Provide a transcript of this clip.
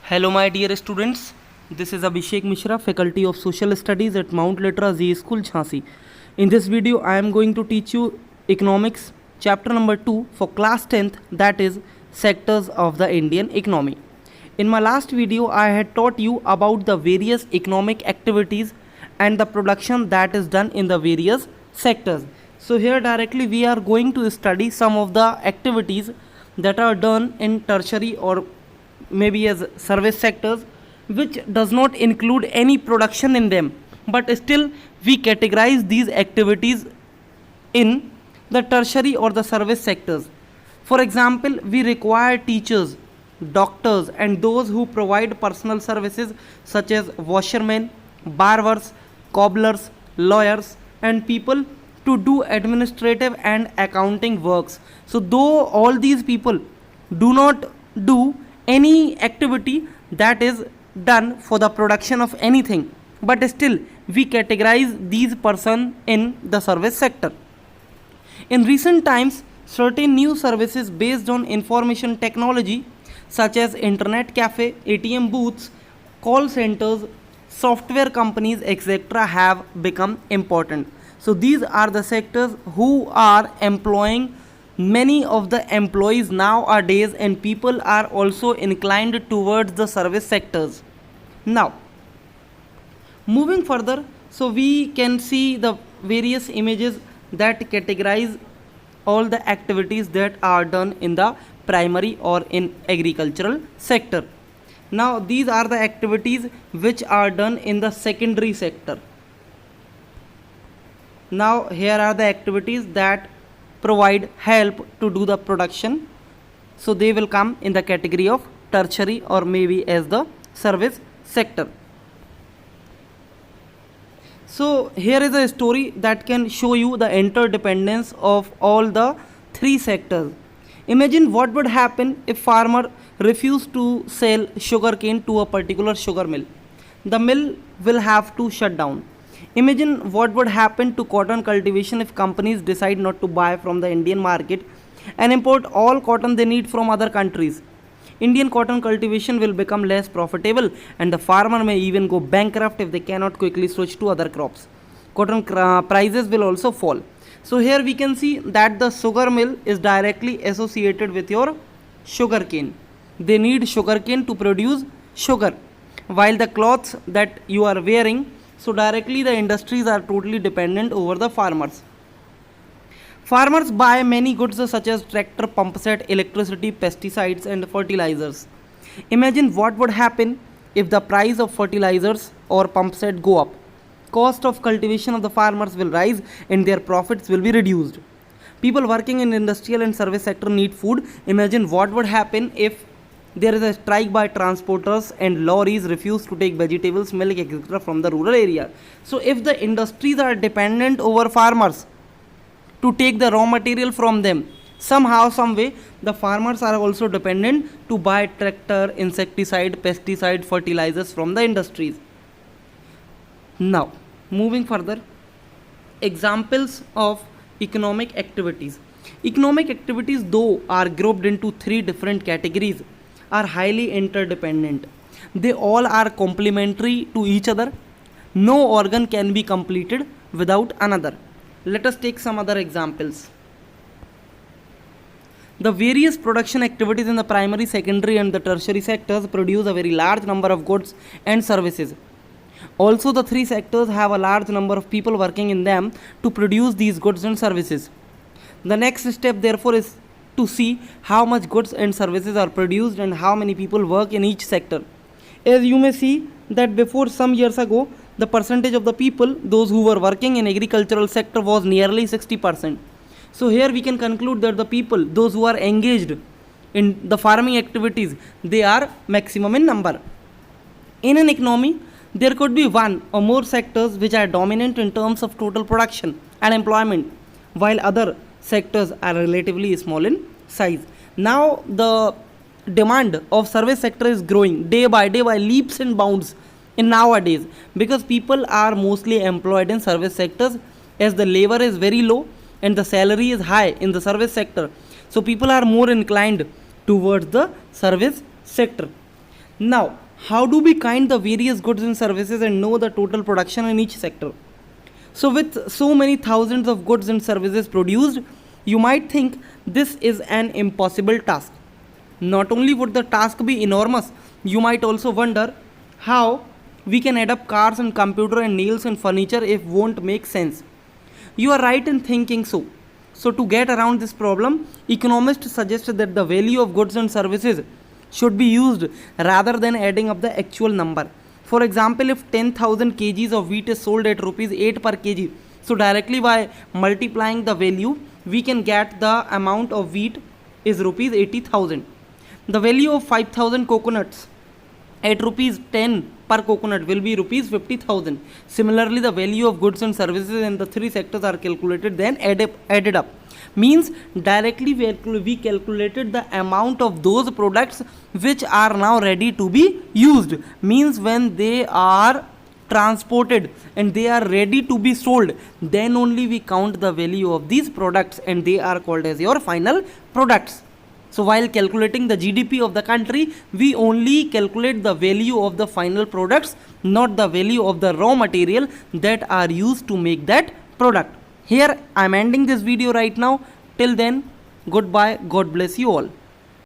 Hello, my dear students. This is Abhishek Mishra, Faculty of Social Studies at Mount Litra Z School, Jhansi. In this video, I am going to teach you Economics, chapter number 2 for class 10th, that is Sectors of the Indian Economy. In my last video, I had taught you about the various economic activities and the production that is done in the various sectors. So here directly we are going to study some of the activities that are done in tertiary or maybe as service sectors, which does not include any production in them, but still we categorize these activities in the tertiary or the service sectors. For example, we require teachers, doctors, and those who provide personal services such as washermen, barbers, cobblers, lawyers, and people to do administrative and accounting works. So though all these people do not do any activity that is done for the production of anything, but still we categorize these persons in the service sector. In recent times, certain new services based on information technology such as internet cafe, ATM booths, call centers, software companies, etc. have become important. So these are the sectors who are employing many of the employees nowadays, and people are also inclined towards the service sectors. Now, moving further, so we can see the various images that categorize all the activities that are done in the primary or in agricultural sector. Now these are the activities which are done in the secondary sector. Now here are the activities that provide help to do the production, so they will come in the category of tertiary or maybe as the service sector. So here is a story that can show you the interdependence of all the three sectors. Imagine what would happen if farmer refused to sell sugarcane to a particular sugar mill. The mill will have to shut down. Imagine what would happen to cotton cultivation if companies decide not to buy from the Indian market and import all cotton they need from other countries. Indian cotton cultivation will become less profitable, and the farmer may even go bankrupt if they cannot quickly switch to other crops. Cotton prices will also fall. So here we can see that the sugar mill is directly associated with your sugarcane. They need sugarcane to produce sugar, while the clothes that you are wearing, so directly the industries are totally dependent over the farmers. Farmers buy many goods such as tractor, pump set, electricity, pesticides and fertilizers. Imagine what would happen if the price of fertilizers or pump set go up. Cost of cultivation of the farmers will rise and their profits will be reduced. People working in industrial and service sector need food. Imagine what would happen if there is a strike by transporters and lorries refuse to take vegetables, milk, etc. from the rural area. So if the industries are dependent over farmers to take the raw material from them, somehow, some way, the farmers are also dependent to buy tractor, insecticide, pesticide, fertilizers from the industries. Now, moving further, examples of economic activities. Economic activities, though are grouped into three different categories, are highly interdependent. They all are complementary to each other. No organ can be completed without another. Let us take some other examples. The various production activities in the primary, secondary and the tertiary sectors produce a very large number of goods and services. Also, the three sectors have a large number of people working in them to produce these goods and services. The next step, therefore, is to see how much goods and services are produced and how many people work in each sector. As you may see that before some years ago, the percentage of the people, those who were working in agricultural sector, was nearly 60%. So here we can conclude that the people, those who are engaged in the farming activities, they are maximum in number. In an economy, there could be one or more sectors which are dominant in terms of total production and employment, while other sectors are relatively small in size. Now the demand of service sector is growing day by leaps and bounds in nowadays, because people are mostly employed in service sectors, as the labor is very low and the salary is high in the service sector. So people are more inclined towards the service sector. Now, how do we count the various goods and services and know the total production in each sector? So, with so many thousands of goods and services produced, you might think this is an impossible task. Not only would the task be enormous, you might also wonder how we can add up cars and computer and nails and furniture if won't make sense. You are right in thinking so. So, to get around this problem, economists suggest that the value of goods and services should be used rather than adding up the actual number. For example, if 10,000 kgs of wheat is sold at rupees 8 per kg, so directly by multiplying the value, we can get the amount of wheat is rupees 80,000. The value of 5,000 coconuts at rupees 10 per coconut will be rupees 50,000. Similarly, the value of goods and services in the three sectors are calculated, then added up. Means directly we calculated the amount of those products which are now ready to be used. Means when they are transported and they are ready to be sold, then only we count the value of these products and they are called as your final products. So while calculating the GDP of the country, we only calculate the value of the final products, not the value of the raw material that are used to make that product. Here I am ending this video right now. Till then, goodbye. God bless you all.